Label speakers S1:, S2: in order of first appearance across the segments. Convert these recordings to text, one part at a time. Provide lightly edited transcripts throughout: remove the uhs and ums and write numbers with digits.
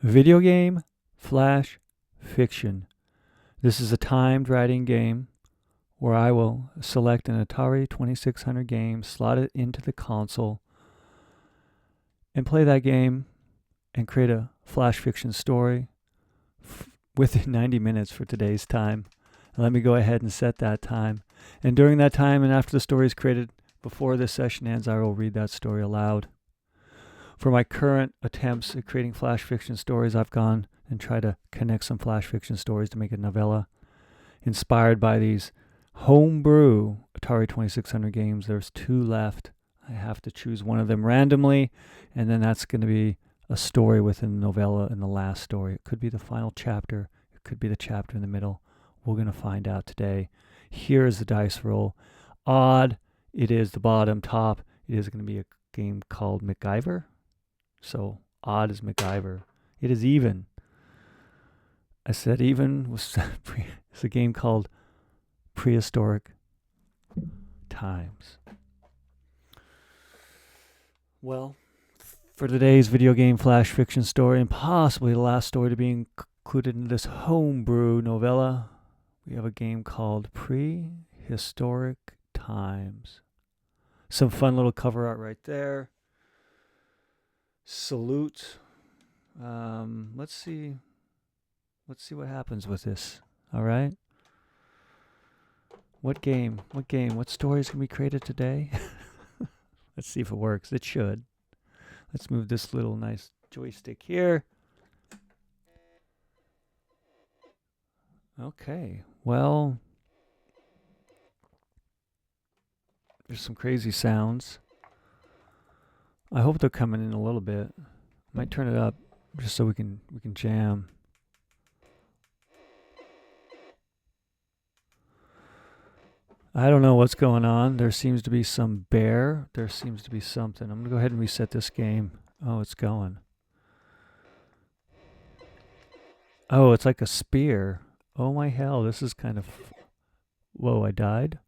S1: Video game flash fiction. This is a timed writing game where I will select an Atari 2600 game, slot it into the console, and play that game and create a flash fiction story within 90 minutes for today's time. And let me go ahead and set that time. And during that time and after the story is created, before this session ends, I will read that story aloud. For my current attempts at creating flash fiction stories, I've gone and tried to connect some flash fiction stories to make a novella inspired by these Homebrew Atari 2600 games. There's 2 left. I have to choose one of them randomly, and then that's going to be a story within the novella and the last story. It could be the final chapter. It could be the chapter in the middle. We're going to find out today. Here is the dice roll. Odd, it is the bottom. Top, it is going to be a game called MacGyver. So odd is MacGyver. It is even. I said even. It's a game called Prehistoric Times. Well, for today's video game flash fiction story, and possibly the last story to be included in this homebrew novella, we have a game called Prehistoric Times. Some fun little cover art right there. Salute. Let's see what happens with this. All right. What stories can be created today? Let's see if it works. It should. Let's move this little nice joystick here. Okay. Well, there's some crazy sounds. I hope they're coming in a little bit. Might turn it up just so we can jam. I don't know what's going on. There seems to be some bear. There seems to be something. I'm going to go ahead and reset this game. Oh, it's going. Oh, it's like a spear. Oh my hell, this is kind of... Whoa, I died?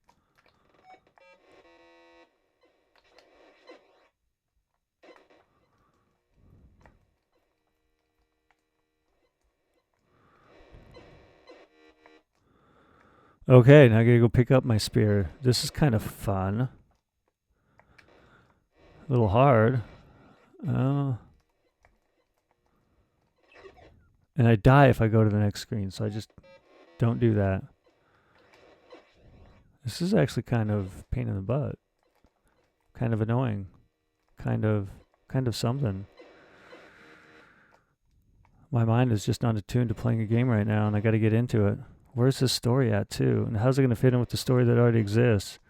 S1: Okay, now I gotta go pick up my spear. This is kind of fun. A little hard. Oh. And I die if I go to the next screen, so I just don't do that. This is actually kind of pain in the butt. Kind of annoying. Kind of something. My mind is just not attuned to playing a game right now, and I gotta get into it. Where's this story at, too? And how's it going to fit in with the story that already exists?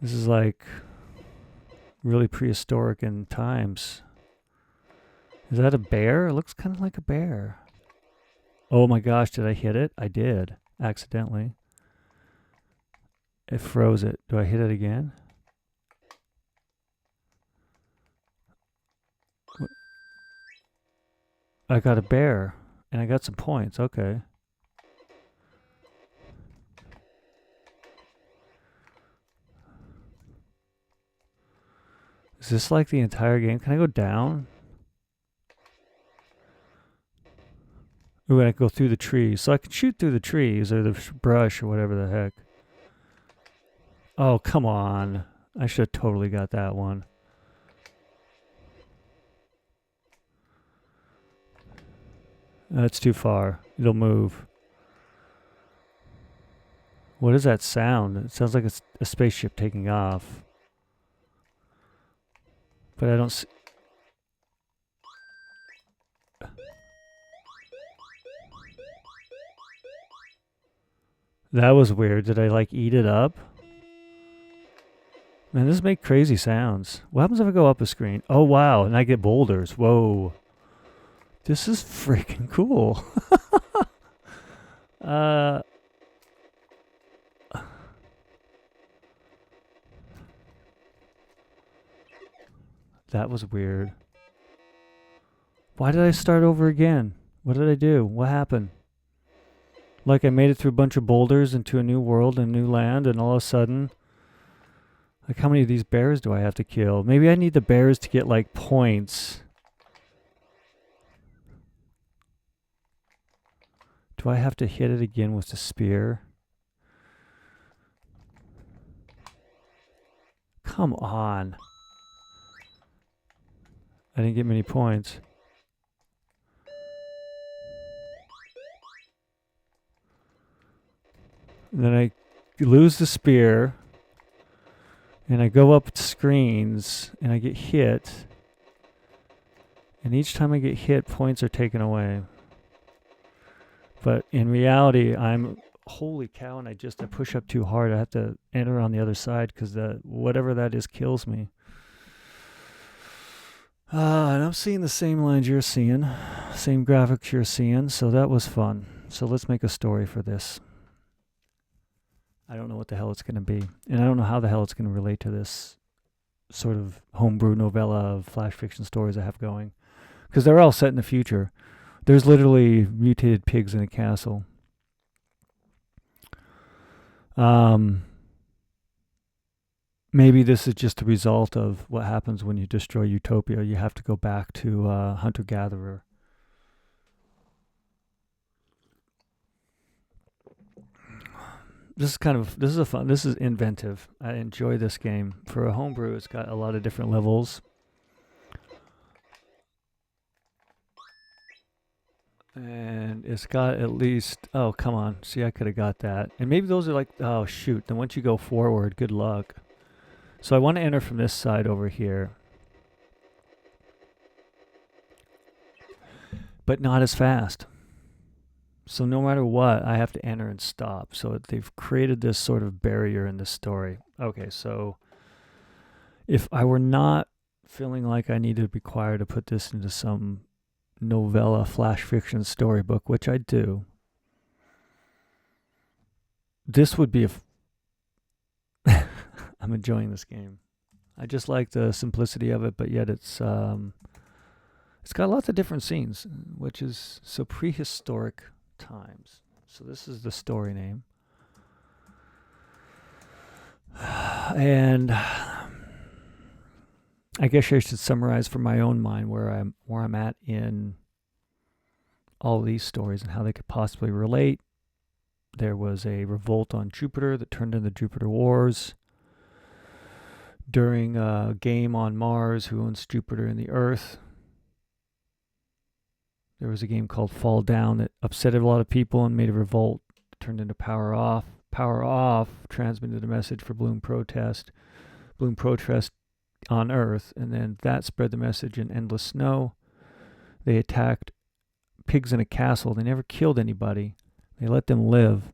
S1: This is like really prehistoric in times. Is that a bear? It looks kind of like a bear. Oh my gosh, did I hit it? I did, accidentally. It froze it. Do I hit it again? I got a bear, and I got some points. Okay. Is this like the entire game? Can I go down? Ooh, and I can go through the trees. So I can shoot through the trees or the brush or whatever the heck. Oh, come on. I should have totally got that one. That's too far. It'll move. What is that sound? It sounds like it's a spaceship taking off. But I don't see... That was weird. Did I like eat it up? Man, this make crazy sounds. What happens if I go up a screen? Oh wow, and I get boulders. Whoa. This is freaking cool. That was weird. Why did I start over again? What did I do? What happened? Like I made it through a bunch of boulders into a new world and new land, and all of a sudden... Like, how many of these bears do I have to kill? Maybe I need the bears to get, like, points. Do I have to hit it again with the spear? Come on. I didn't get many points. And then I lose the spear. And I go up screens. And I get hit. And each time I get hit, points are taken away. But in reality, I'm... Holy cow, and I push up too hard. I have to enter on the other side because whatever that is kills me. And I'm seeing the same lines you're seeing. Same graphics you're seeing. So that was fun. So let's make a story for this. I don't know what the hell it's going to be. And I don't know how the hell it's going to relate to this sort of homebrew novella of flash fiction stories I have going. Because they're all set in the future. There's literally mutated pigs in a castle. Maybe this is just a result of what happens when you destroy Utopia. You have to go back to hunter-gatherer. This is inventive. I enjoy this game. For a homebrew, it's got a lot of different levels. And it's got at least... Oh, come on. See, I could have got that. And maybe those are like... Oh, shoot. Then once you go forward, good luck. So I want to enter from this side over here. But not as fast. So no matter what, I have to enter and stop. So they've created this sort of barrier in this story. Okay, so... If I were not feeling like I needed to be required to put this into some... novella flash fiction storybook, which I do, this would be I'm enjoying this game. I just like the simplicity of it, but yet it's got lots of different scenes, which is so prehistoric times. So this is the story name. And I guess I should summarize from my own mind where I'm at in all these stories and how they could possibly relate. There was a revolt on Jupiter that turned into the Jupiter Wars. During a game on Mars, who owns Jupiter and the Earth, there was a game called Fall Down that upset a lot of people and made a revolt. Turned into Power Off. Power Off transmitted a message for Bloom Protest. Bloom Protest on Earth, and then that spread the message in Endless Snow. They attacked pigs in a castle. They never killed anybody. They let them live.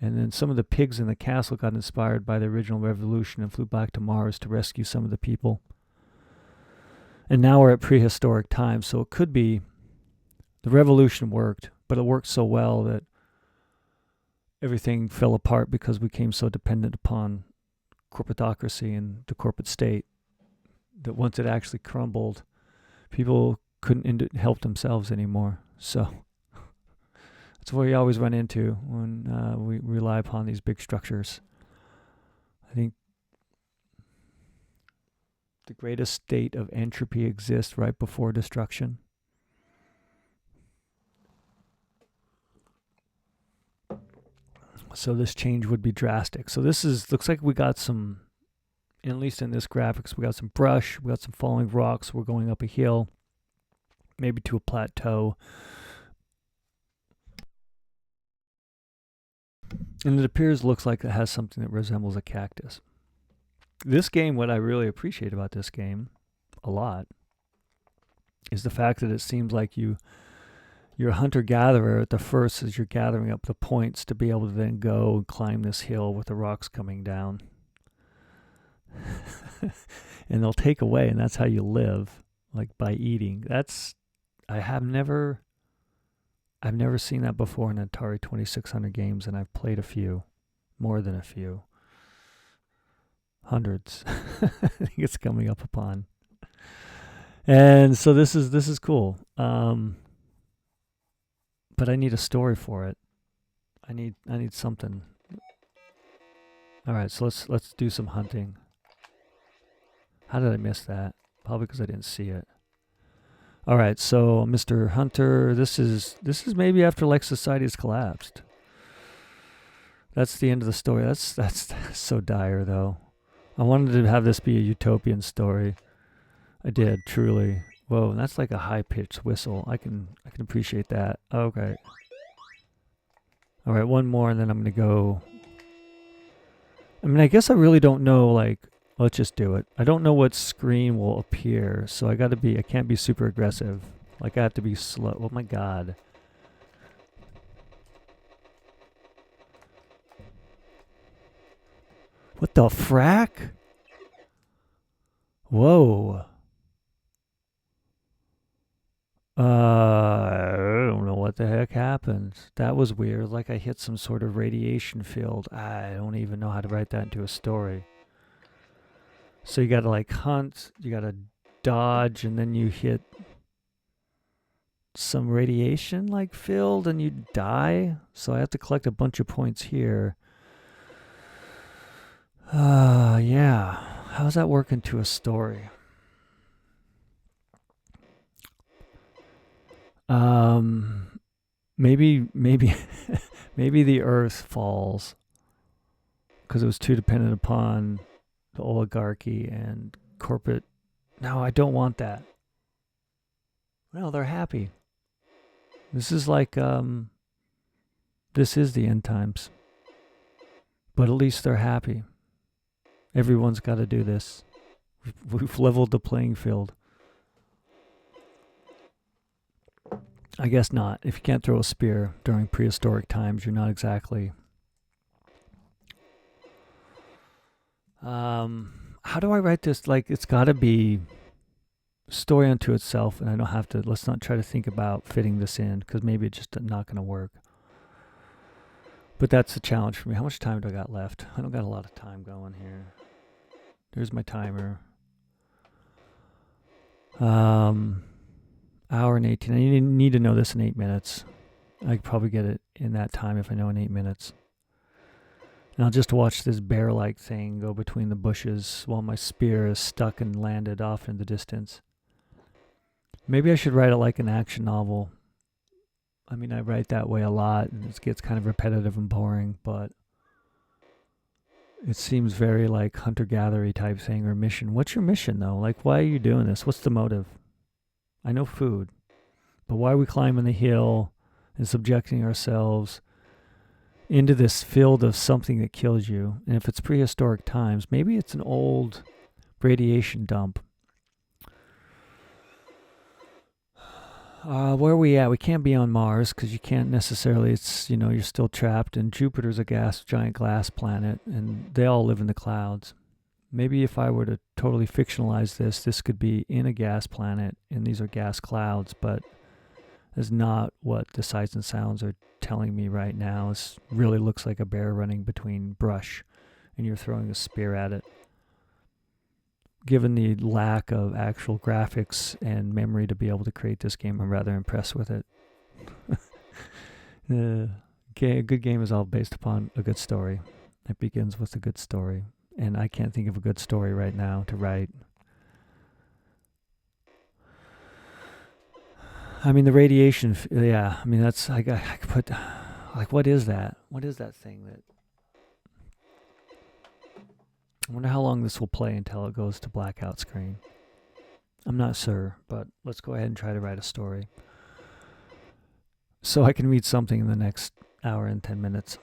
S1: And then some of the pigs in the castle got inspired by the original revolution and flew back to Mars to rescue some of the people. And now we're at prehistoric times, so it could be the revolution worked, but it worked so well that everything fell apart because we became so dependent upon corporatocracy and the corporate state that once it actually crumbled, people couldn't help themselves anymore. So that's what we always run into when we rely upon these big structures. I think the greatest state of entropy exists right before destruction. So this change would be drastic. So this looks like we got some, at least in this graphics, we got some brush, we got some falling rocks, we're going up a hill, maybe to a plateau. And it looks like it has something that resembles a cactus. This game, what I really appreciate about this game a lot is the fact that it seems like you're a hunter-gatherer at the first as you're gathering up the points to be able to then go and climb this hill with the rocks coming down. And they'll take away, and that's how you live, like by eating. I've never seen that before in Atari 2600 games, and I've played a few, more than a few. Hundreds. I think it's coming up upon. And so this is cool. But I need a story for it. I need something. All right, so let's do some hunting. How did I miss that? Probably because I didn't see it. All right, so Mr. Hunter, this is maybe after like society has collapsed. That's the end of the story. That's so dire though. I wanted to have this be a utopian story. I did, truly. Whoa, that's like a high-pitched whistle. I can appreciate that. Okay. All right, one more and then I'm going to go. I mean, I guess I really don't know, like, let's just do it. I don't know what screen will appear, so I can't be super aggressive. Like, I have to be slow. Oh my god. What the frack? Whoa. I don't know what the heck happened. That was weird. Like I hit some sort of radiation field. I don't even know how to write that into a story. So you gotta like hunt, you gotta dodge, and then you hit some radiation like field and you die. So I have to collect a bunch of points here. Yeah. How's that work into a story? Maybe maybe the earth falls because it was too dependent upon the oligarchy and corporate. No, I don't want that. Well, they're happy. This is like this is the end times. But at least they're happy. Everyone's got to do this. We've leveled the playing field. I guess not. If you can't throw a spear during prehistoric times, you're not exactly. How do I write this? Like, it's got to be story unto itself, and I don't have to. Let's not try to think about fitting this in because maybe it's just not going to work. But that's a challenge for me. How much time do I got left? I don't got a lot of time going here. There's my timer. Hour and 18. I need to know this in 8 minutes. I could probably get it in that time if I know in 8 minutes. And I'll just watch this bear-like thing go between the bushes while my spear is stuck and landed off in the distance. Maybe I should write it like an action novel. I mean, I write that way a lot, and it gets kind of repetitive and boring, but it seems very like hunter-gatherer type thing or mission. What's your mission, though? Like, why are you doing this? What's the motive? I know food, but why are we climbing the hill and subjecting ourselves into this field of something that kills you? And if it's prehistoric times, maybe it's an old radiation dump. Where are we at? We can't be on Mars because you can't necessarily, it's, you're still trapped. And Jupiter's a giant glass planet, and they all live in the clouds. Maybe if I were to totally fictionalize this could be in a gas planet, and these are gas clouds, but that's not what the sights and sounds are telling me right now. It really looks like a bear running between brush, and you're throwing a spear at it. Given the lack of actual graphics and memory to be able to create this game, I'm rather impressed with it. A good game is all based upon a good story. It begins with a good story. And I can't think of a good story right now to write. I mean, the radiation, yeah. I mean, that's, I could put, like, what is that? What is that thing that, I wonder how long this will play until it goes to blackout screen. I'm not sure, but let's go ahead and try to write a story. So I can read something in the next hour and 10 minutes.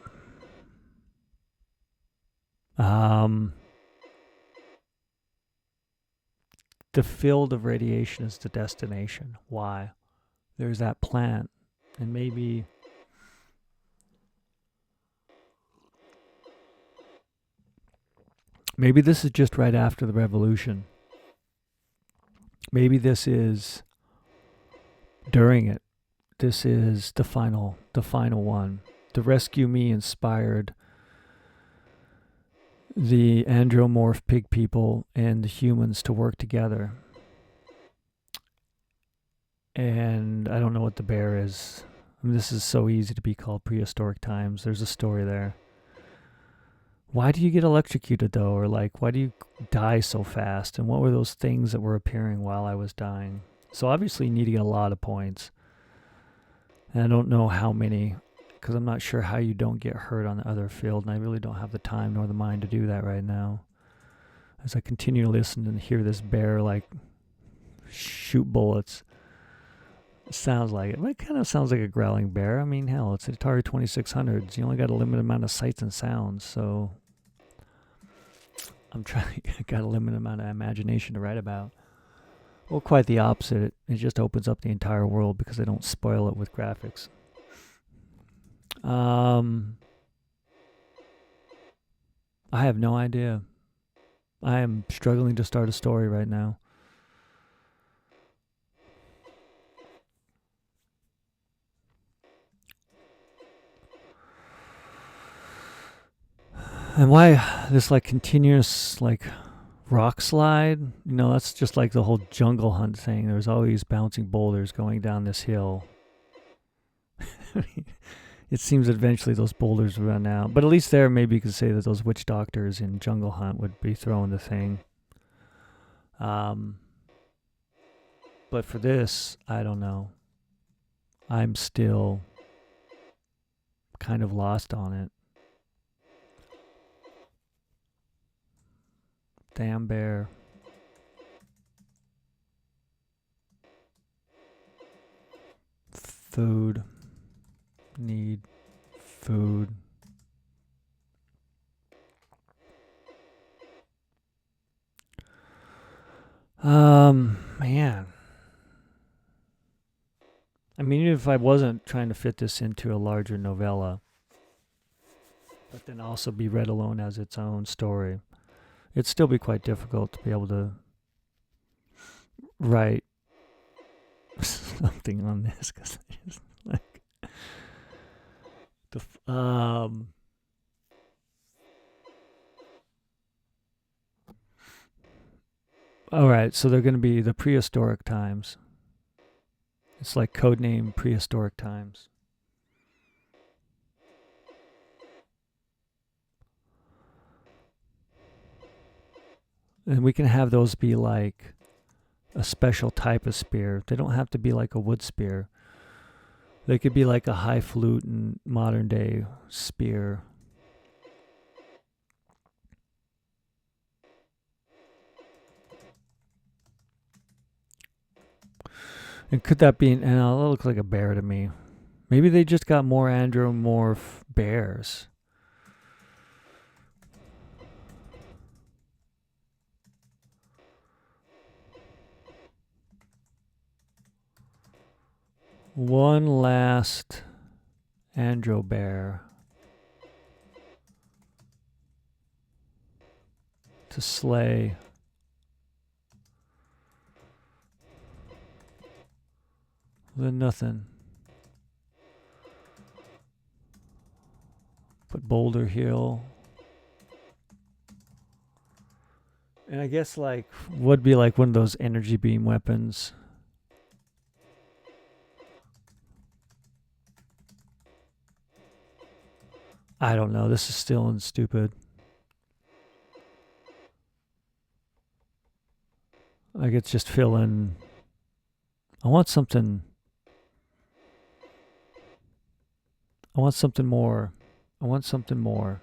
S1: The field of radiation is the destination. Why? There's that plant, and maybe this is just right after the revolution. Maybe this is during it. This is the final one. The Rescue Me inspired the Andromorph pig people and the humans to work together. And I don't know what the bear is. I mean, this is so easy to be called prehistoric times. There's a story there. Why do you get electrocuted, though? Or, like, why do you die so fast? And what were those things that were appearing while I was dying? So obviously you need to get a lot of points. And I don't know how many, because I'm not sure how you don't get hurt on the other field, and I really don't have the time nor the mind to do that right now. As I continue to listen and hear this bear like shoot bullets, it sounds like it. But it kind of sounds like a growling bear. I mean, hell, it's an Atari 2600s. You only got a limited amount of sights and sounds, so I got a limited amount of imagination to write about. Well, quite the opposite. It just opens up the entire world because they don't spoil it with graphics. I have no idea. I am struggling to start a story right now. And why this like continuous like rock slide? You know, that's just like the whole jungle hunt thing. There's always bouncing boulders going down this hill. It seems eventually those boulders run out. But at least there, maybe you could say that those witch doctors in Jungle Hunt would be throwing the thing. But for this, I don't know. I'm still kind of lost on it. Damn bear. Food. Need food. Man. I mean, even if I wasn't trying to fit this into a larger novella, but then also be read alone as its own story, it'd still be quite difficult to be able to write something on this, because I just like all right, so they're going to be the prehistoric times. It's like codename prehistoric times. And we can have those be like a special type of spear. They don't have to be like a wood spear. They could be like a highfalutin modern day spear. And could that be, and that looks like a bear to me. Maybe they just got more Andromorph bears. One last Andro bear to slay. Then nothing. But Boulder Hill. And I guess like would be like one of those energy beam weapons. I don't know. This is still stupid. I could just fill in. I want something. I want something more. I want something more.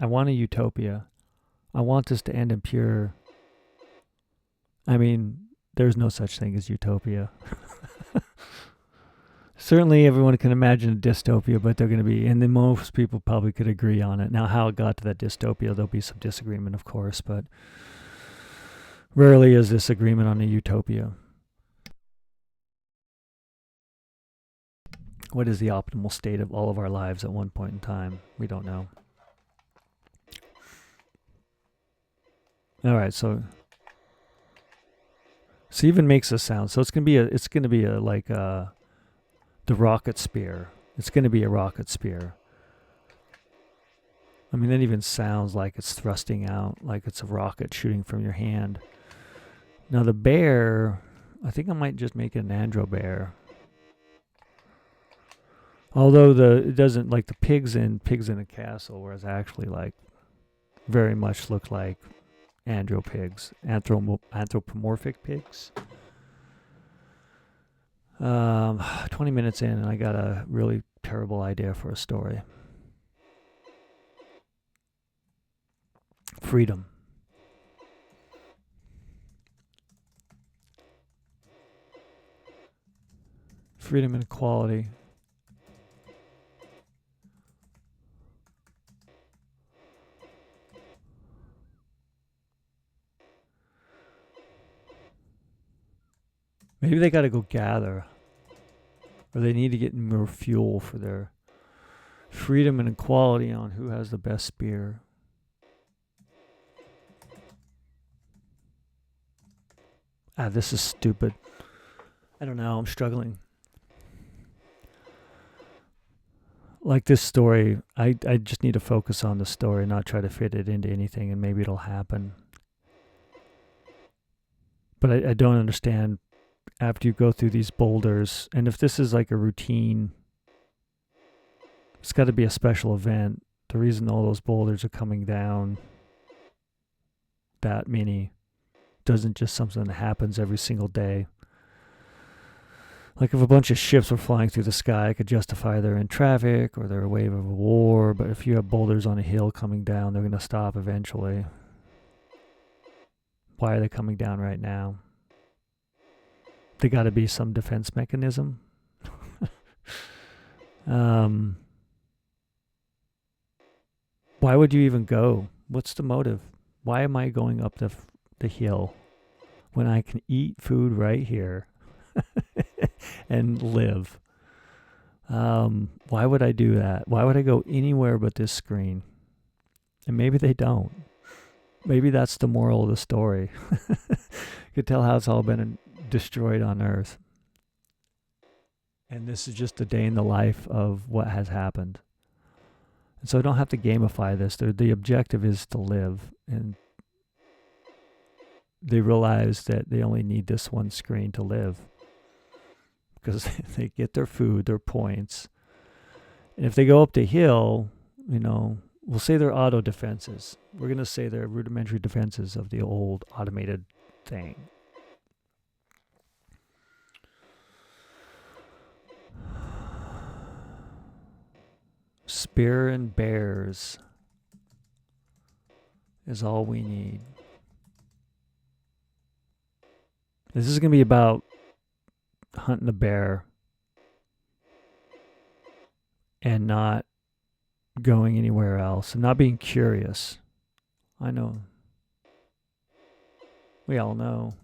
S1: I want a utopia. I want this to end in pure. I mean, there's no such thing as utopia. Certainly everyone can imagine a dystopia, but they're going to be, and then most people probably could agree on it. Now, how it got to that dystopia, there'll be some disagreement, of course, but rarely is this agreement on a utopia. What is the optimal state of all of our lives at one point in time? We don't know. All right, so even makes a sound. So it's gonna be a like the rocket spear. It's gonna be a rocket spear. I mean, that even sounds like it's thrusting out, like it's a rocket shooting from your hand. Now the bear, I think I might just make it an Andro bear. Although it doesn't like the pigs in a castle, whereas actually like very much look like Andro pigs, anthropomorphic pigs. 20 minutes in, and I got a really terrible idea for a story. Freedom. Freedom and equality. Maybe they got to go gather, or they need to get more fuel for their freedom and equality on who has the best spear. This is stupid. I don't know, I'm struggling. Like this story, I just need to focus on the story, not try to fit it into anything, and maybe it'll happen. But I don't understand after you go through these boulders, and if this is like a routine, it's got to be a special event. The reason all those boulders are coming down, that many, doesn't just something that happens every single day. Like if a bunch of ships were flying through the sky, I could justify they're in traffic or they're a wave of a war, but if you have boulders on a hill coming down, they're going to stop eventually. Why are they coming down right now? They got to be some defense mechanism. Why would you even go? What's the motive? Why am I going up the hill when I can eat food right here and live? Why would I do that? Why would I go anywhere but this screen? And maybe they don't. Maybe that's the moral of the story. You could tell how it's all been destroyed on Earth. And this is just a day in the life of what has happened. And so I don't have to gamify this. The objective is to live. And they realize that they only need this one screen to live. Because they get their food, their points. And if they go up the hill, we'll say they're auto defenses. We're going to say they're rudimentary defenses of the old automated thing. Spear and bears is all we need. This is going to be about hunting a bear and not going anywhere else and not being curious. I know. We all know.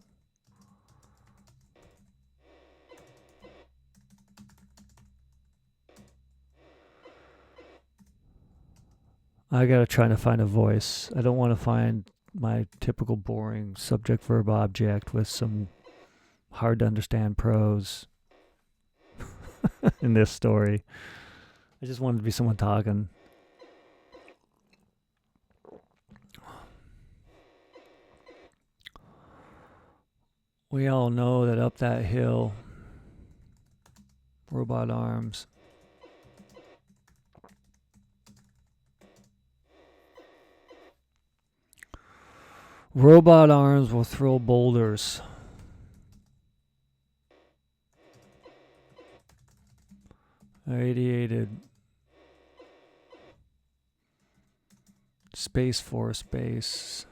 S1: I gotta try to find a voice. I don't want to find my typical boring subject verb object with some hard to understand prose in this story. I just wanted to be someone talking. We all know that up that hill, robot arms. Robot arms will throw boulders. Irradiated. Space Force base.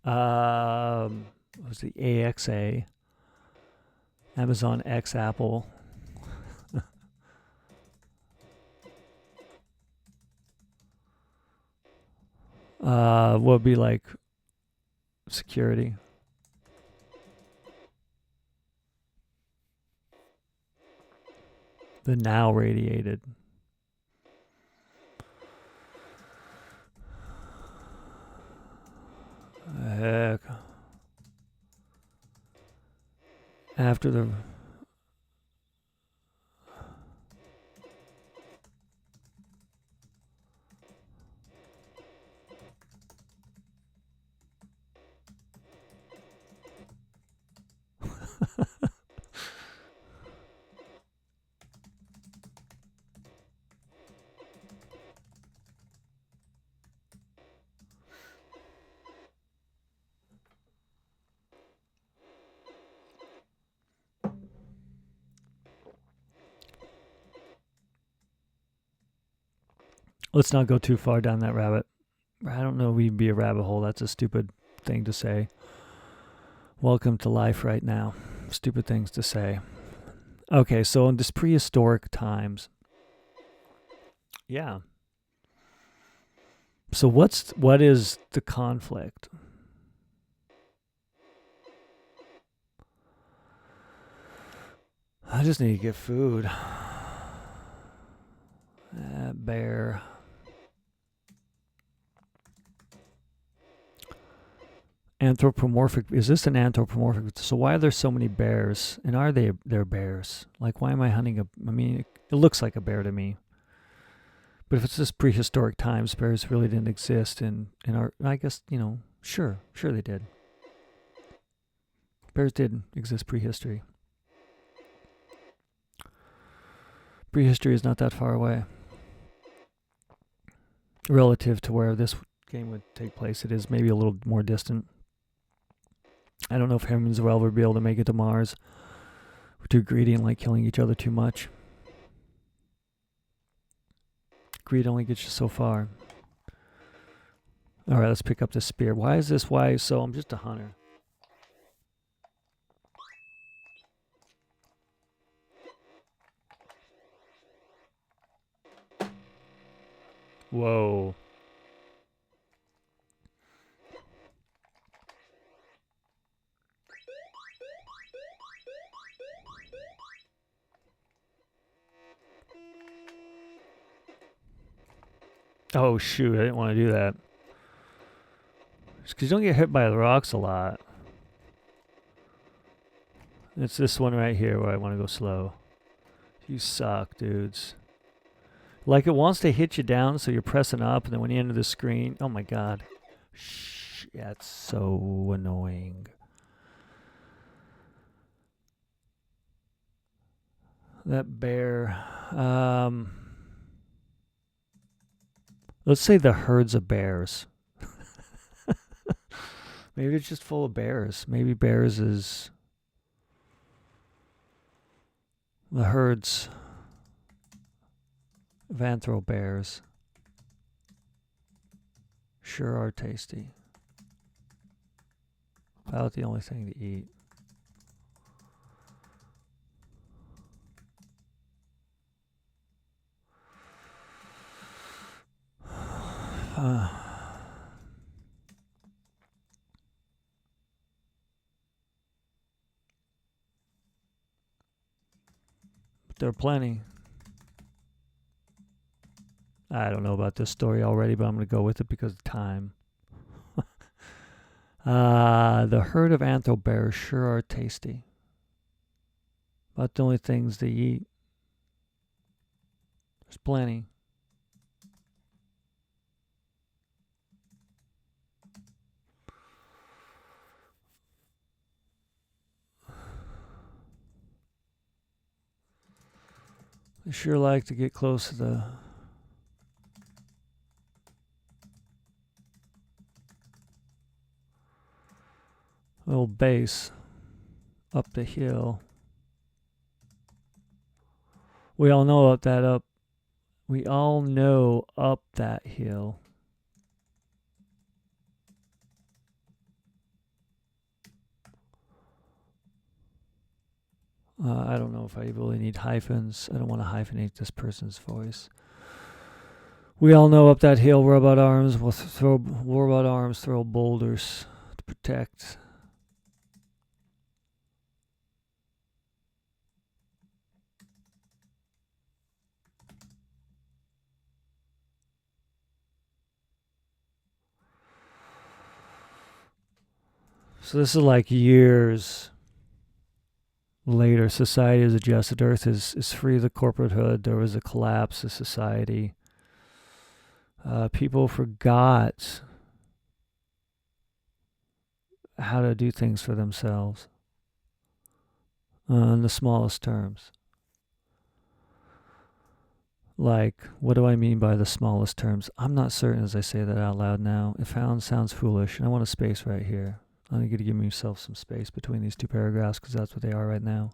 S1: It was the AXA. Amazon X Apple. Would be like security. The now radiated. Heck. After the Let's not go too far down that rabbit. I don't know if we'd be a rabbit hole. That's a stupid thing to say. Welcome to life right now. Stupid things to say. Okay, so in this prehistoric times, yeah. So what is the conflict? I just need to get food. Bear. Anthropomorphic. Is this an anthropomorphic? So why are there so many bears? And are they're bears? Like, why am I hunting I mean, it looks like a bear to me. But if it's just prehistoric times, bears really didn't exist in our, I guess, sure they did. Bears did exist prehistory. Prehistory is not that far away. Relative to where this game would take place, it is maybe a little more distant. I don't know if humans will ever be able to make it to Mars. We're too greedy and like killing each other too much. Greed only gets you so far. Alright, let's pick up this spear. Why is this? Why? So I'm just a hunter. Whoa. Oh shoot, I didn't want to do that. Just because you don't get hit by the rocks a lot. It's this one right here where I want to go slow. You suck, dudes. Like, it wants to hit you down, so you're pressing up, and then when you enter the screen, oh my god. Shh, yeah, it's so annoying. That bear. Let's say the herds of bears. Maybe it's just full of bears. Maybe bears is the herds of anthro bears. Sure are tasty. About the only thing to eat. But there are plenty. I don't know about this story already, but I'm going to go with it because of time. The herd of anthro bears sure are tasty. About the only things they eat. There's plenty. I sure like to get close to the little base up the hill. We all know up that up. We all know up that hill. I don't know if I really need hyphens. I don't want to hyphenate this person's voice. We all know up that hill, robot arms will throw boulders to protect. So this is like years later. Society has adjusted. Earth is free of the corporate hood. There was a collapse of society. People forgot how to do things for themselves in the smallest terms. Like, what do I mean by the smallest terms? I'm not certain as I say that out loud now. It sounds foolish, and I want a space right here. I'm going to give myself some space between these two paragraphs because that's what they are right now.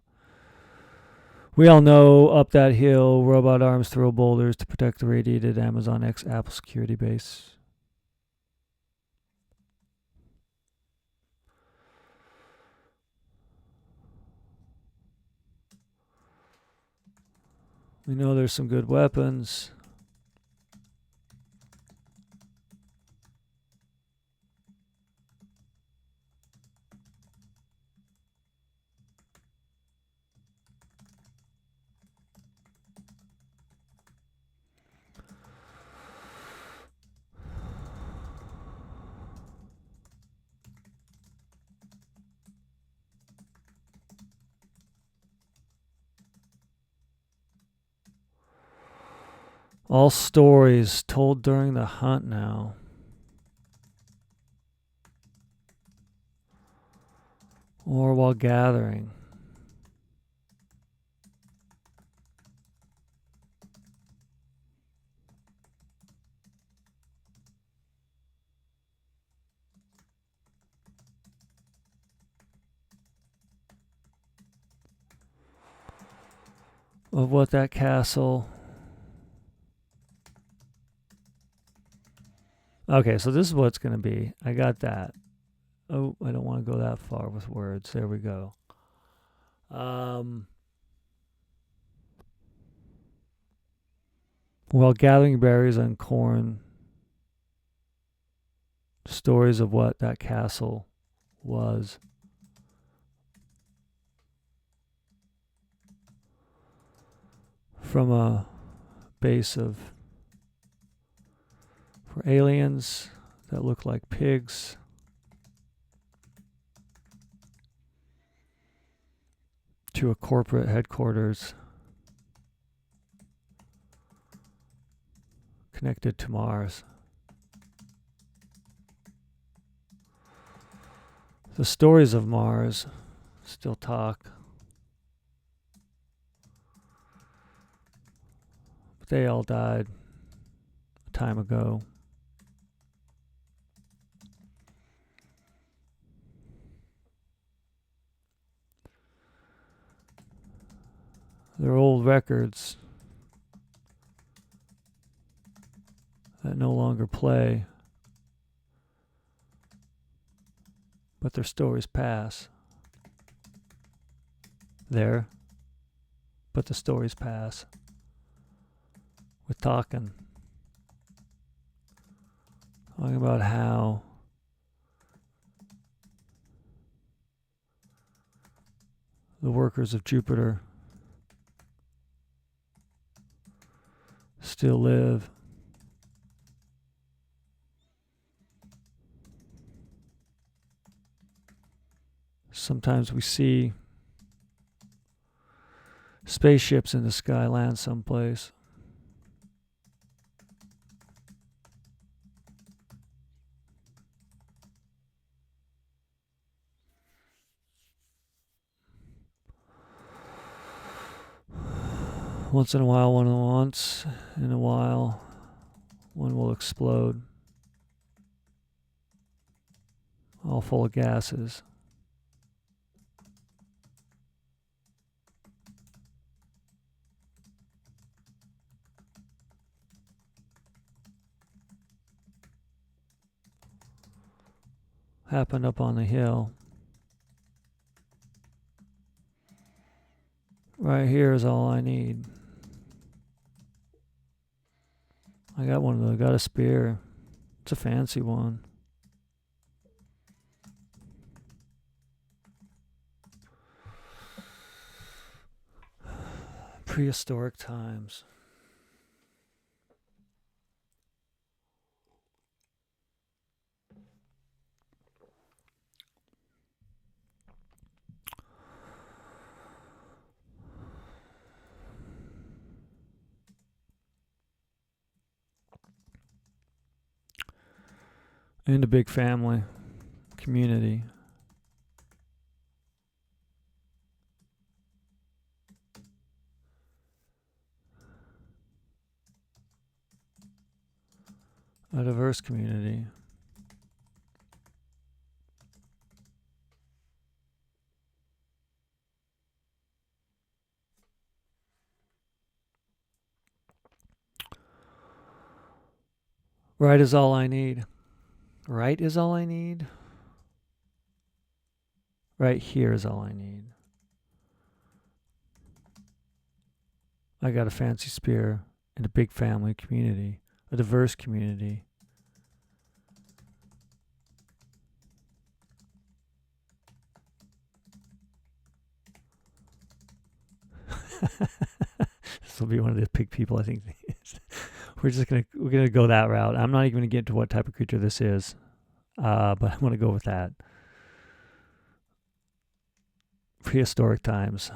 S1: We all know up that hill, robot arms throw boulders to protect the radiated Amazon X Apple security base. We know there's some good weapons. All stories told during the hunt now. Or while gathering. Of what that castle... Okay, so this is what it's going to be. I got that. Oh, I don't want to go that far with words. There we go. While gathering berries and corn, stories of what that castle was. From a base of... for aliens that look like pigs. To a corporate headquarters connected to Mars. The stories of Mars still talk. But they all died a time ago. They're old records that no longer play, but their stories pass. There, but the stories pass. We're talking about how the workers of Jupiter still live. Sometimes we see spaceships in the sky land someplace. Once in a while, one will explode. All full of gases. Happened up on the hill. Right here is all I need. I got one of those. I got a spear. It's a fancy one. Prehistoric times. And a big family, community. A diverse community. Right is all I need. Right is all I need. Right here is all I need. I got a fancy spear and a big family community, a diverse community. This will be one of the pig people, I think. We're gonna go that route. I'm not even gonna get to what type of creature this is, but I'm gonna go with that. Prehistoric times,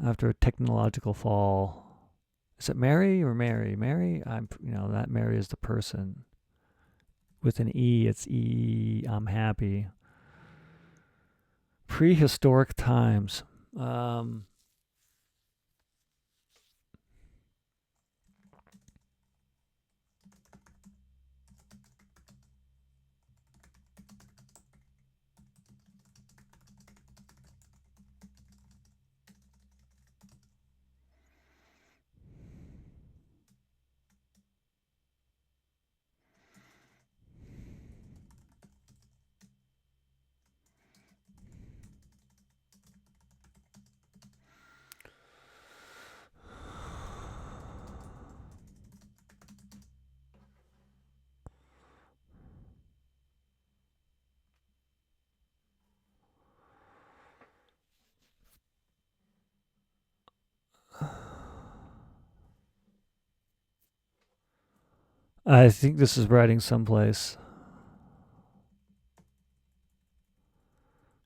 S1: after a technological fall. Is it Mary or Mary? Mary, that Mary is the person. With an E, it's E. I'm happy. Prehistoric times. I think this is writing someplace.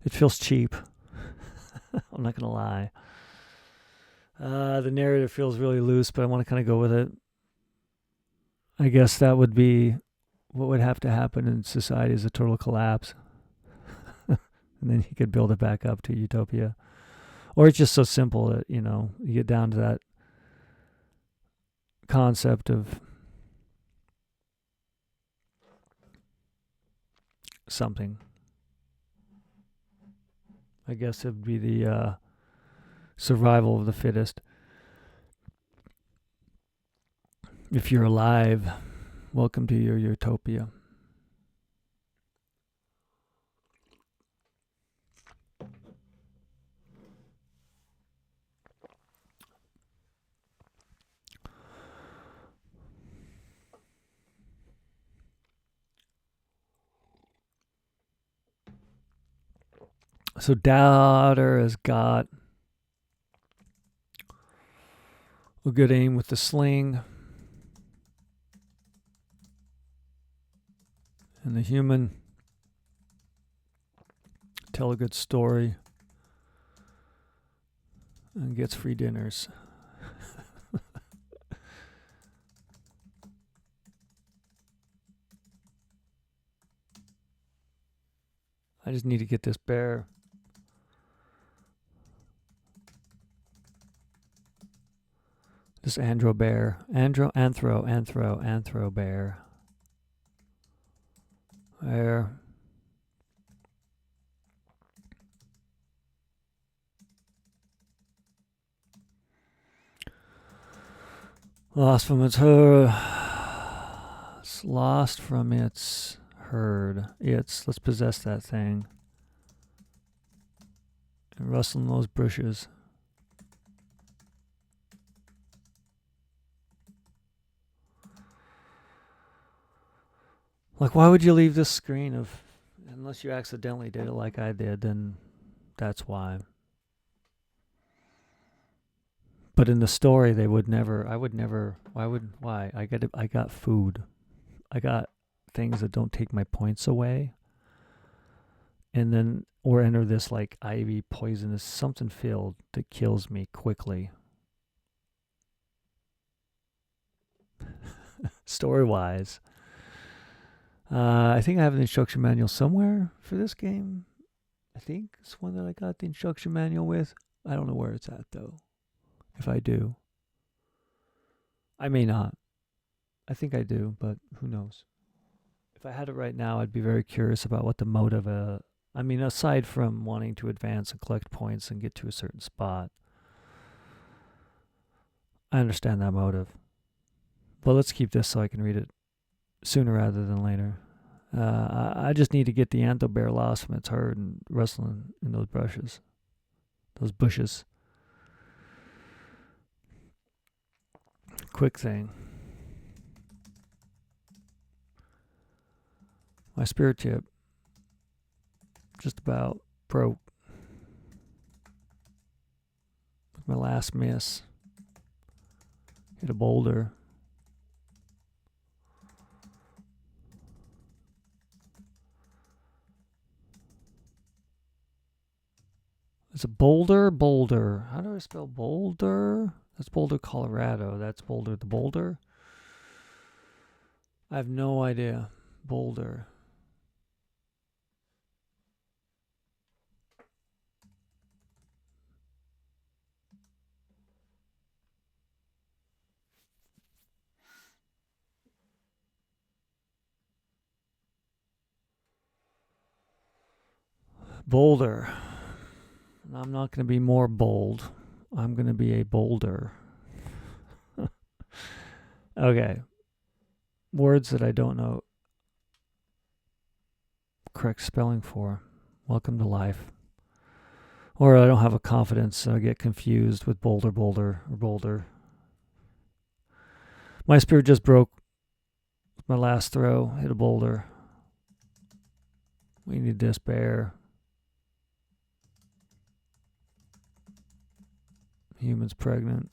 S1: It feels cheap. I'm not going to lie. The narrative feels really loose, but I want to kind of go with it. I guess that would be what would have to happen in society is a total collapse. And then you could build it back up to utopia. Or it's just so simple that, you get down to that concept of something. I guess it would be the survival of the fittest. If you're alive, welcome to your utopia. So Doubter has got a good aim with the sling. And the human tell a good story and gets free dinners. I just need to get this bear. This Andro bear. Anthro bear. There. Lost from its herd. It's lost from its herd. Let's possess that thing. And rustle in those bushes. Like, why would you leave this screen unless you accidentally did it like I did, then that's why. But in the story, I would never, why? I got food. I got things that don't take my points away. And then, or enter this like ivy poisonous something field that kills me quickly. Story-wise. I think I have an instruction manual somewhere for this game. I think it's one that I got the instruction manual with. I don't know where it's at, though. If I do. I may not. I think I do, but who knows. If I had it right now, I'd be very curious about what the motive aside from wanting to advance and collect points and get to a certain spot. I understand that motive. But let's keep this so I can read it sooner rather than later. I just need to get the antho bear lost from its herd and rustling in those bushes. Quick thing. My spirit chip just about broke with my last miss. Hit a boulder. It's a boulder. How do I spell boulder? That's Boulder, Colorado. That's Boulder the Boulder. I have no idea. Boulder. Boulder. I'm not going to be more bold. I'm going to be a boulder. Okay. Words that I don't know correct spelling for. Welcome to life. Or I don't have a confidence, so I get confused with boulder, or boulder. My spirit just broke with my last throw. Hit a boulder. We need this bear. Human's pregnant.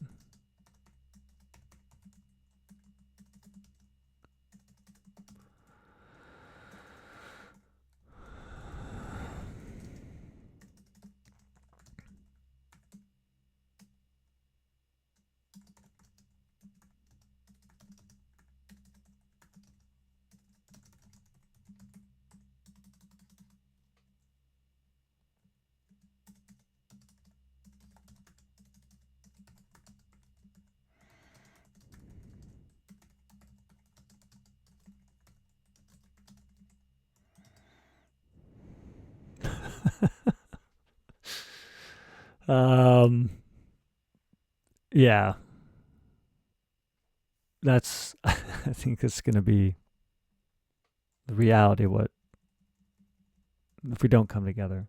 S1: Yeah. That's, I think it's going to be the reality of what, if we don't come together.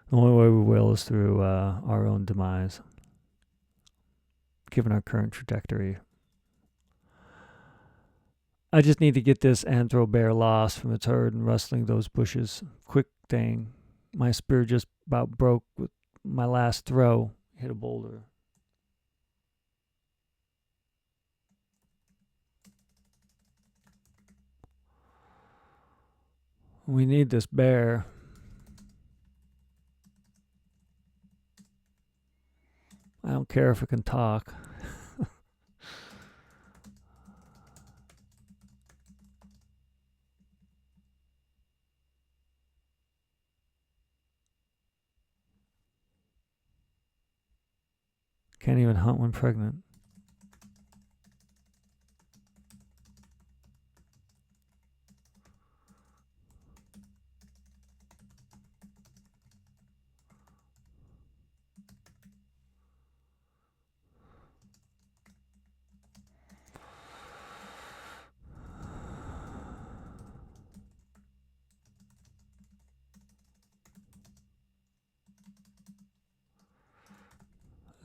S1: The only way we will is through our own demise, given our current trajectory. I just need to get this anthro bear lost from its herd and rustling those bushes. Quick thing. My spear just about broke with my last throw. Hit a boulder. We need this bear. I don't care if it can talk. Can't even hunt when pregnant.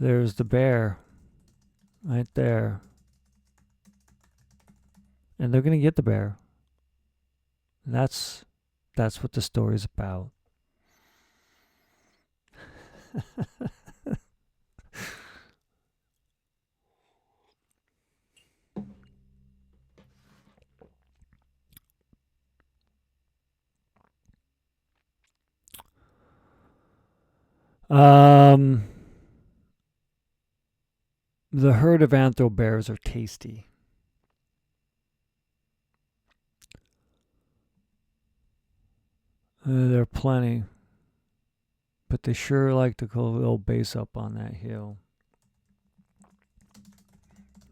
S1: There's the bear. Right there. And they're going to get the bear. That's what the story's about. The herd of anthro bears are tasty. There are plenty. But they sure like to go a little base up on that hill.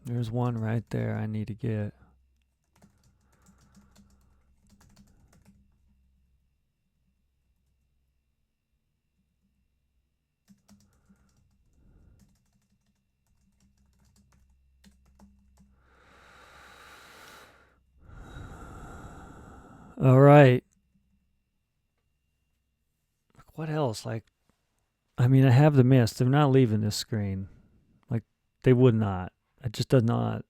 S1: There's one right there I need to get. All right. What else? Like, I mean, I have the mist. They're not leaving this screen. Like, they would not. It just does not,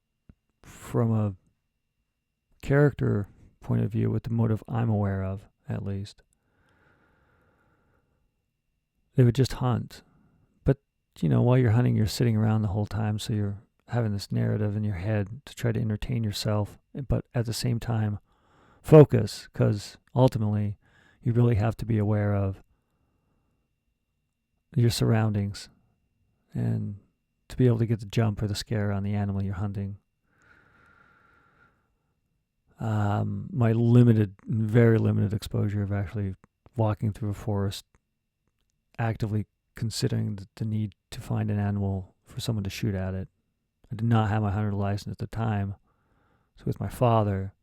S1: from a character point of view, with the motive I'm aware of, at least. They would just hunt. But, while you're hunting, you're sitting around the whole time, so you're having this narrative in your head to try to entertain yourself, but at the same time, focus, because ultimately, you really have to be aware of your surroundings and to be able to get the jump or the scare on the animal you're hunting. My very limited exposure of actually walking through a forest, actively considering the need to find an animal for someone to shoot at it. I did not have my hunter license at the time. So with my father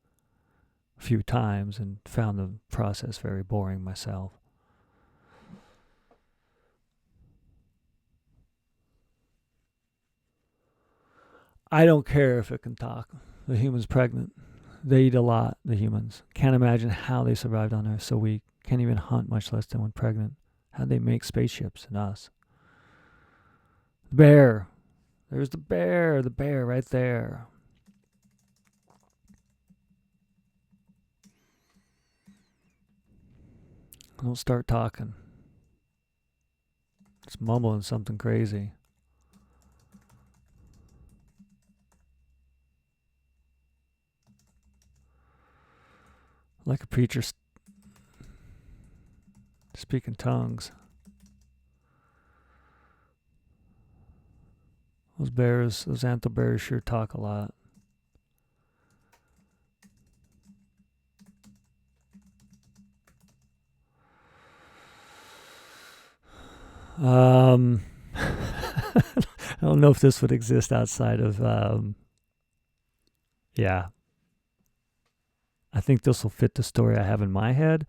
S1: a few times and found the process very boring myself. I don't care if it can talk. The human's pregnant. They eat a lot, the humans. Can't imagine how they survived on Earth so weak. Can't even hunt, much less than when pregnant. How'd they make spaceships and us? The bear. There's the bear right there. Don't start talking. It's mumbling something crazy. Like a preacher speaking tongues. Those anther bears sure talk a lot. I don't know if this would exist outside of, yeah. I think this will fit the story I have in my head.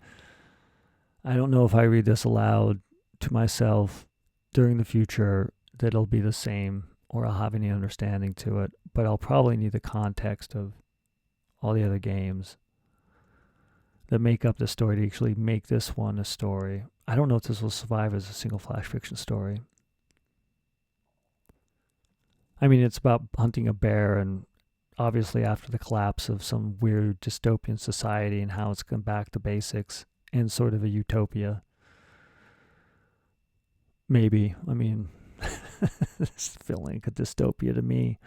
S1: I don't know if I read this aloud to myself during the future that it'll be the same or I'll have any understanding to it, but I'll probably need the context of all the other games that make up the story to actually make this one a story. I don't know if this will survive as a single flash fiction story. I mean, it's about hunting a bear, and obviously after the collapse of some weird dystopian society and how it's come back to basics and sort of a utopia. Maybe. I mean, it's feeling like a dystopia to me.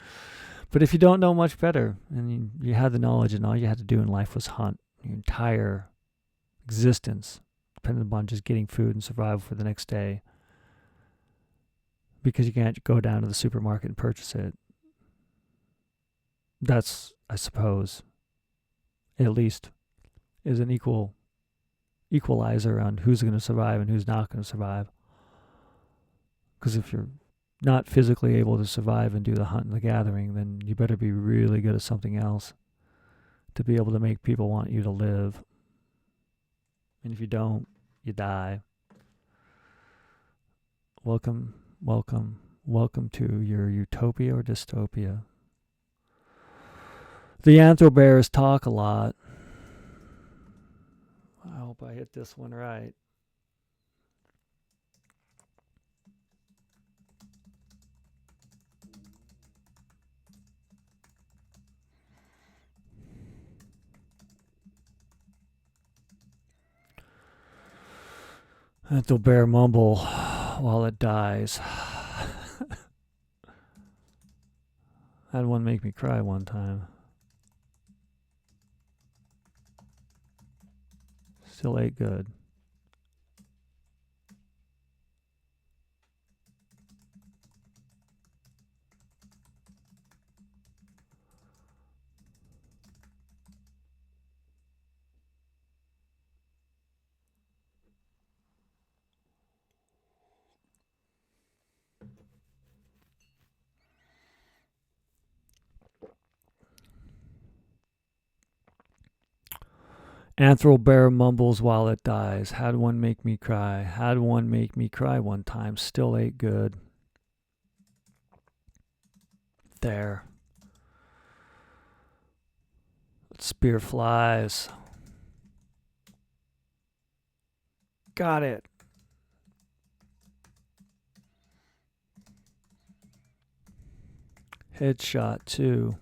S1: But if you don't know much better and you had the knowledge and all you had to do in life was hunt, your entire existence depended upon just getting food and survival for the next day because you can't go down to the supermarket and purchase it. That's, I suppose, at least is an equalizer on who's going to survive and who's not going to survive. Because if you're not physically able to survive and do the hunt and the gathering, then you better be really good at something else to be able to make people want you to live. And if you don't, you die. Welcome to your utopia or dystopia. The anthro bears talk a lot. I hope I hit this one right. Anthro bear mumble while it dies. Had one make me cry one time. Still ate good. Anthro bear mumbles while it dies. Had one make me cry. Had one make me cry one time. Still ate good. There. Spear flies. Got it. Headshot 2.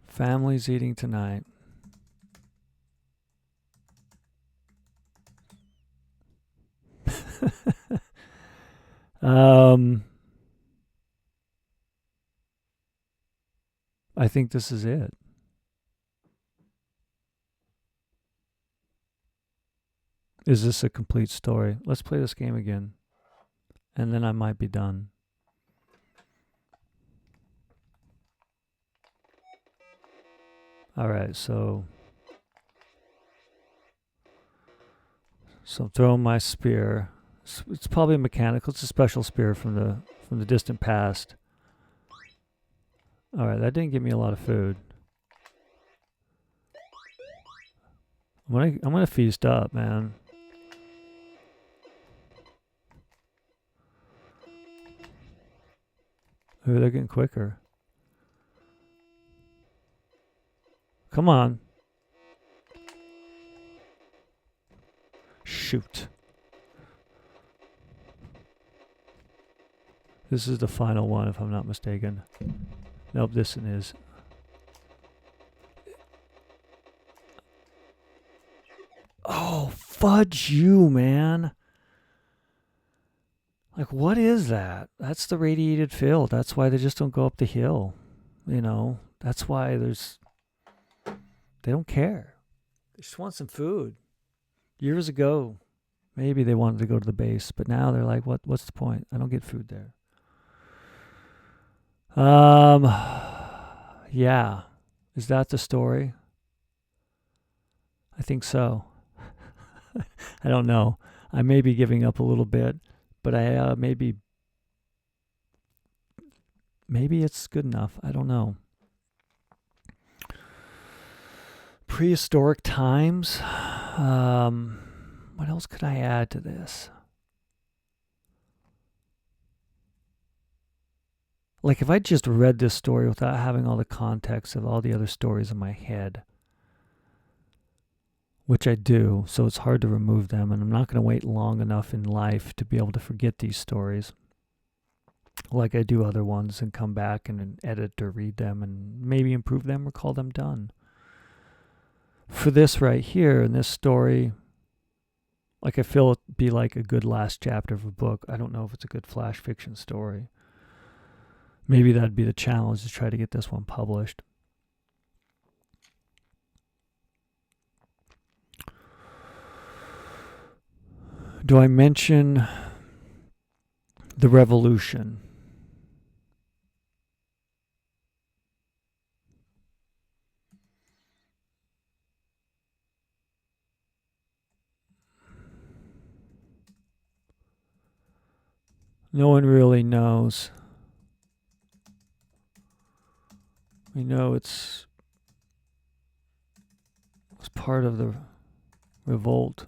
S1: Family's eating tonight. I think this is it. Is this a complete story? Let's play this game again. And then I might be done. Alright, so I'm throwing my spear. It's probably mechanical. It's a special spear from the distant past. Alright, that didn't give me a lot of food. I'm gonna feast up, man. Ooh, they're getting quicker. Come on. Shoot. This is the final one, if I'm not mistaken. Nope, this one is. Oh, fudge you, man. Like, what is that? That's the radiated field. That's why they just don't go up the hill. You know, that's why they don't care. They just want some food. Years ago, maybe they wanted to go to the base, but now they're like, what's the point? I don't get food there. Yeah. Is that the story? I think so. I don't know. I may be giving up a little bit, but I maybe it's good enough. I don't know. Prehistoric times. What else could I add to this? Like, if I just read this story without having all the context of all the other stories in my head, which I do, so it's hard to remove them, and I'm not going to wait long enough in life to be able to forget these stories like I do other ones and come back and edit or read them and maybe improve them or call them done. For this right here, in this story, like, I feel it'd be like a good last chapter of a book. I don't know if it's a good flash fiction story. Maybe that'd be the challenge, to try to get this one published. Do I mention the revolution? No one really knows. We know it's part of the revolt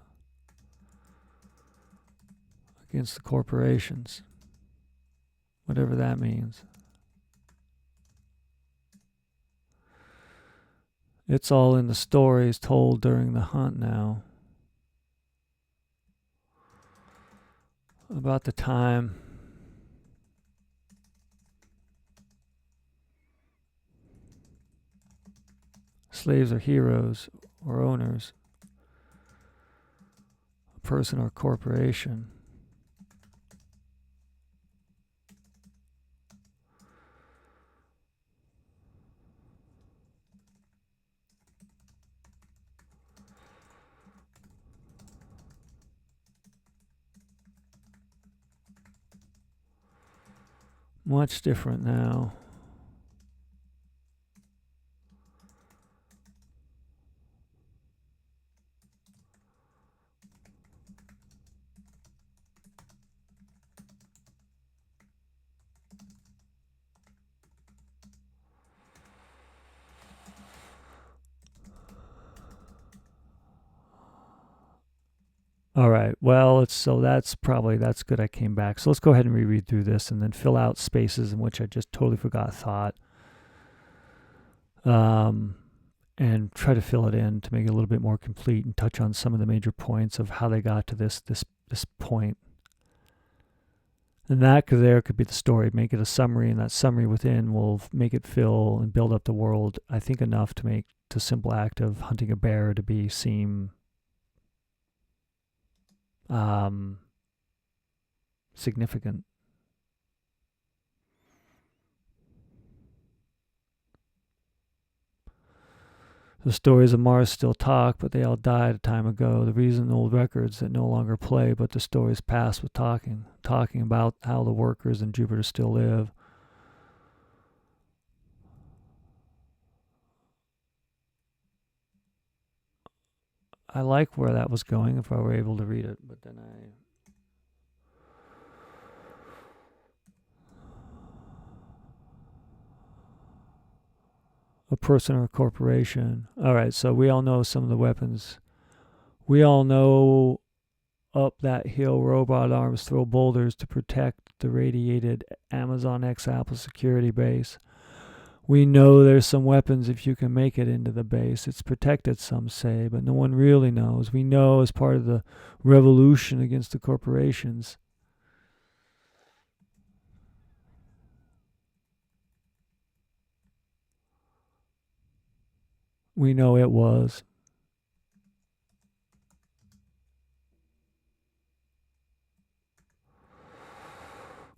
S1: against the corporations, whatever that means. It's all in the stories told during the hunt now. About the time slaves are heroes or owners, a person or corporation. Much different now. All right. Well, that's good. I came back. So let's go ahead and reread through this and then fill out spaces in which I just totally forgot thought. and try to fill it in to make it a little bit more complete and touch on some of the major points of how they got to this point. And that could be the story. Make it a summary, and that summary within will make it fill and build up the world, I think, enough to make the simple act of hunting a bear to seem significant. The stories of Mars still talk, but they all died a time ago. The reason old records that no longer play, but the stories pass with talking about how the workers in Jupiter still live. I like where that was going if I were able to read it, but then a person or a corporation. All right, so we all know some of the weapons. We all know up that hill robot arms throw boulders to protect the radiated Amazon X Apple security base. We know there's some weapons if you can make it into the base. It's protected, some say, but no one really knows. We know as part of the revolution against the corporations. We know it was.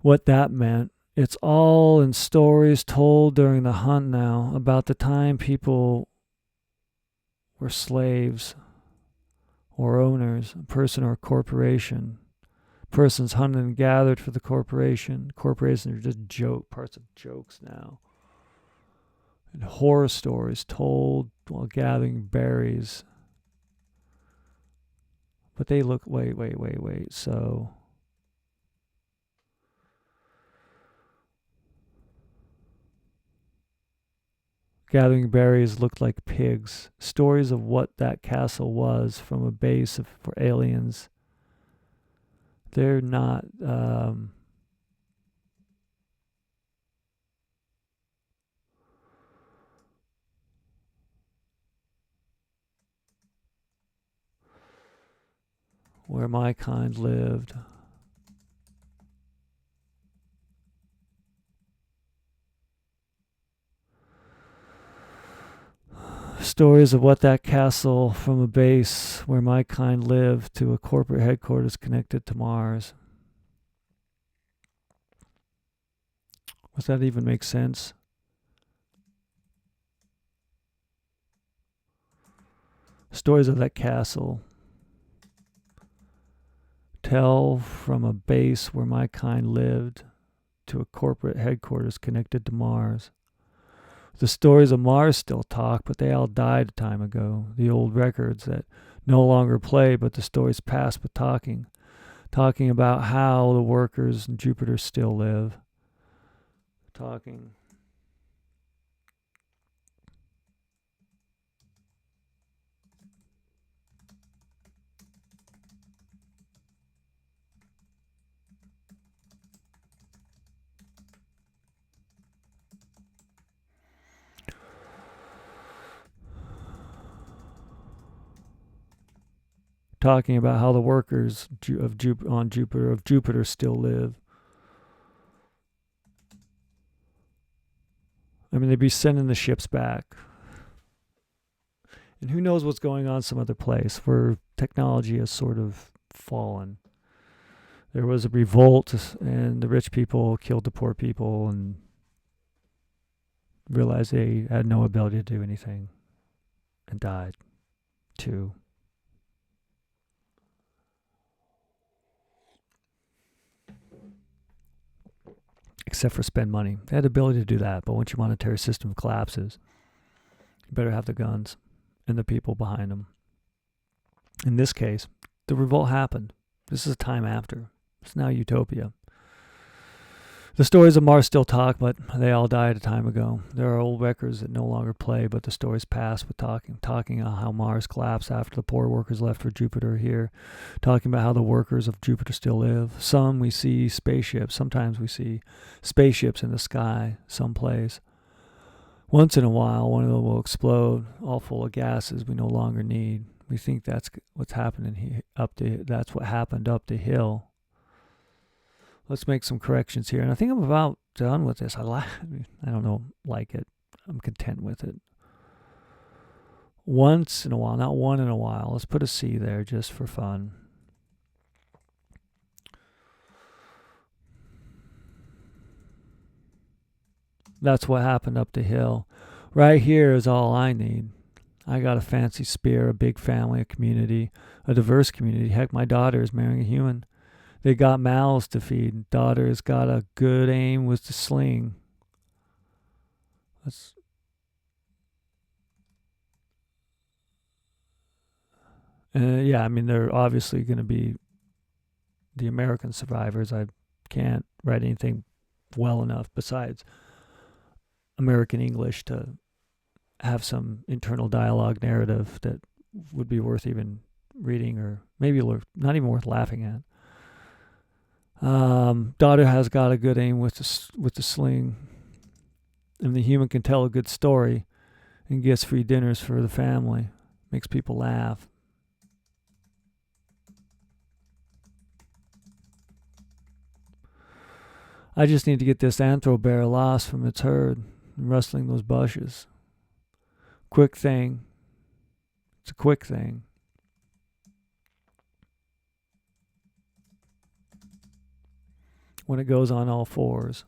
S1: What that meant. It's all in stories told during the hunt now about the time people were slaves or owners, a person or a corporation. Persons hunted and gathered for the corporation. Corporations are just parts of jokes now. And horror stories told while gathering berries. But they look, wait. So gathering berries looked like pigs. Stories of what that castle was from a base for aliens. They're not... where my kind lived. Stories of what that castle from a base where my kind lived to a corporate headquarters connected to Mars. Does that even make sense? Stories of that castle tell from a base where my kind lived to a corporate headquarters connected to Mars. The stories of Mars still talk, but they all died a time ago. The old records that no longer play, but the stories pass with talking about how the workers in Jupiter still live. Talking about how the workers of Jupiter still live. I mean, they'd be sending the ships back. And who knows what's going on some other place where technology has sort of fallen. There was a revolt, and the rich people killed the poor people and realized they had no ability to do anything and died too. Except for spend money. They had the ability to do that, but once your monetary system collapses, you better have the guns and the people behind them. In this case, the revolt happened. This is a time after. It's now utopia. The stories of Mars still talk, but they all died a time ago. There are old records that no longer play, but the stories pass with talking about how Mars collapsed after the poor workers left for Jupiter here, talking about how the workers of Jupiter still live. Some we see spaceships. Sometimes we see spaceships in the sky someplace. Once in a while, one of them will explode, all full of gases we no longer need. We think that's what's happening here, that's what happened up the hill. Let's make some corrections here. And I think I'm about done with this. I don't know, like it. I'm content with it. Once in a while, not one in a while. Let's put a C there just for fun. That's what happened up the hill. Right here is all I need. I got a fancy spear, a big family, a community, a diverse community. Heck, my daughter is marrying a human. They got mouths to feed. Daughter's got a good aim with the sling. Yeah, I mean, they're obviously going to be the American survivors. I can't write anything well enough besides American English to have some internal dialogue narrative that would be worth even reading, or maybe not even worth laughing at. Daughter has got a good aim with the sling, and the human can tell a good story and gets free dinners for the family. Makes people laugh. I just need to get this anthro bear lost from its herd and rustling those bushes. Quick thing. It's a quick thing. When it goes on all fours.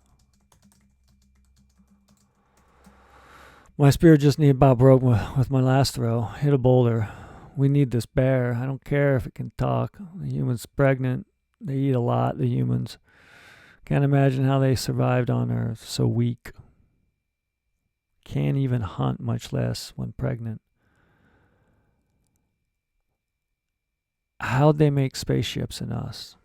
S1: My spear just about broke with my last throw. Hit a boulder. We need this bear. I don't care if it can talk. The human's pregnant. They eat a lot, the humans. Can't imagine how they survived on Earth. So weak. Can't even hunt, much less when pregnant. How'd they make spaceships in us?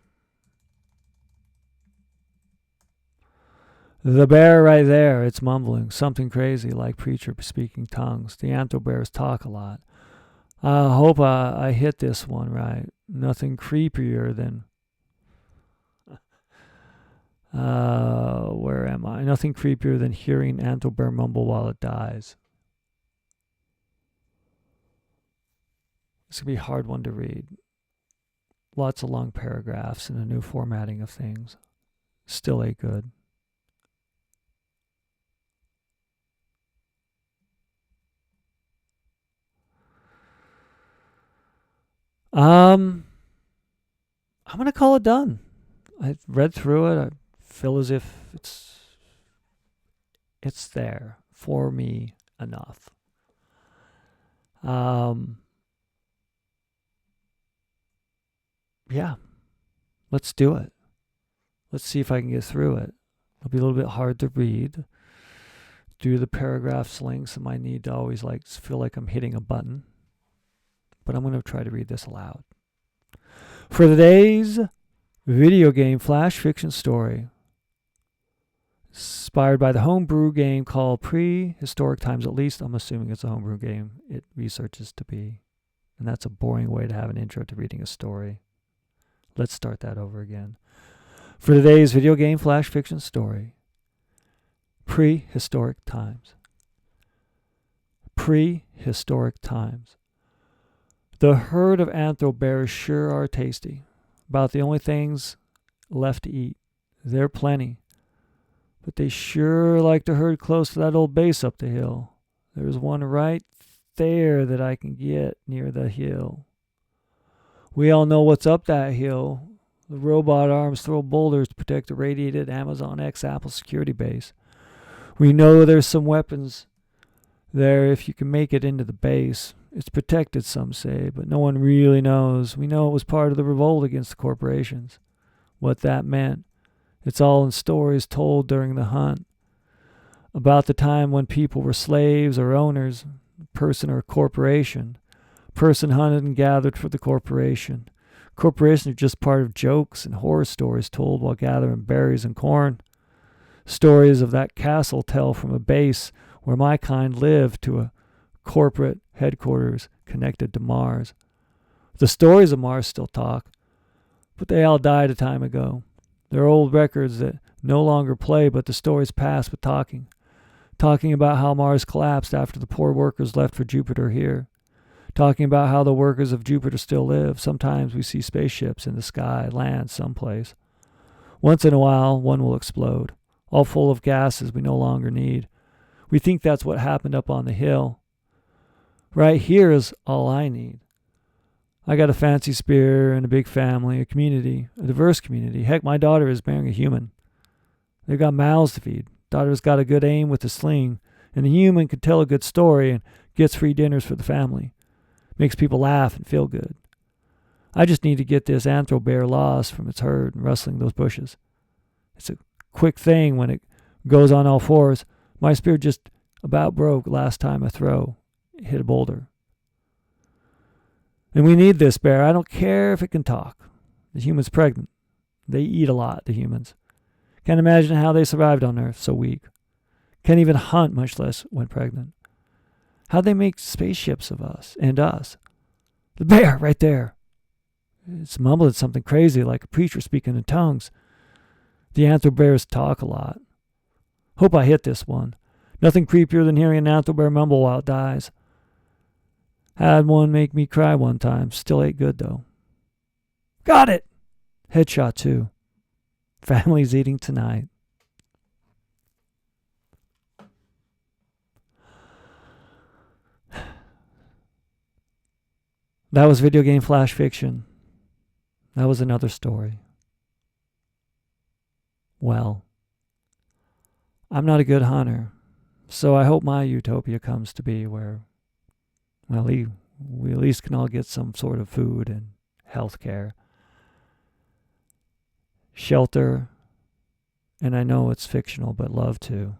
S1: The bear right there, it's mumbling. Something crazy like preacher speaking tongues. The anthro bears talk a lot. I hope I hit this one right. Nothing creepier than... where am I? Nothing creepier than hearing anthro bear mumble while it dies. This could be a hard one to read. Lots of long paragraphs and a new formatting of things. Still ain't good. I'm going to call it done. I read through it. I feel as if it's there for me enough. Yeah, let's do it. Let's see if I can get through it. It'll be a little bit hard to read. Do the paragraphs links and my need to always feel like I'm hitting a button. But I'm going to try to read this aloud. For today's video game flash fiction story, inspired by the homebrew game called Prehistoric Times, at least I'm assuming it's a homebrew game. It researches to be. And that's a boring way to have an intro to reading a story. Let's start that over again. For today's video game flash fiction story, Prehistoric Times. Prehistoric Times. The herd of anthro bears sure are tasty. About the only things left to eat. There are plenty. But they sure like to herd close to that old base up the hill. There's one right there that I can get near the hill. We all know what's up that hill. The robot arms throw boulders to protect the radiated Amazon X Apple security base. We know there's some weapons there if you can make it into the base. It's protected, some say, but no one really knows. We know it was part of the revolt against the corporations. What that meant. It's all in stories told during the hunt. About the time when people were slaves or owners, person or corporation. Person hunted and gathered for the corporation. Corporations are just part of jokes and horror stories told while gathering berries and corn. Stories of that castle tell from a base where my kind lived to a corporate headquarters connected to Mars. The stories of Mars still talk, but they all died a time ago. They're old records that no longer play, but the stories pass with talking. talking about how Mars collapsed after the poor workers left for Jupiter here, talking about how the workers of Jupiter still live. Sometimes we see spaceships in the sky land someplace. Once in a while, one will explode, all full of gases we no longer need. We think that's what happened up on the hill. Right here is all I need. I got a fancy spear and a big family, a community, a diverse community. Heck, my daughter is bearing a human. They've got mouths to feed. Daughter's got a good aim with the sling, and the human can tell a good story and gets free dinners for the family. Makes people laugh and feel good. I just need to get this anthro bear lost from its herd and rustling those bushes. It's a quick thing when it goes on all fours. My spear just about broke last time a throw hit a boulder. And we need this bear. I don't care if it can talk. The human's pregnant. They eat a lot, the humans. Can't imagine how they survived on Earth so weak. Can't even hunt, much less when pregnant. How'd they make spaceships of us and us? The bear, right there. It's mumbling something crazy like a preacher speaking in tongues. The anthro bears talk a lot. Hope I hit this one. Nothing creepier than hearing an anthro bear mumble while it dies. Had one make me cry one time. Still ate good, though. Got it! Headshot, too. Family's eating tonight. That was video game flash fiction. That was another story. Well, I'm not a good hunter, so I hope my utopia comes to be where, well, we at least can all get some sort of food and health care, shelter, and I know it's fictional, but love too.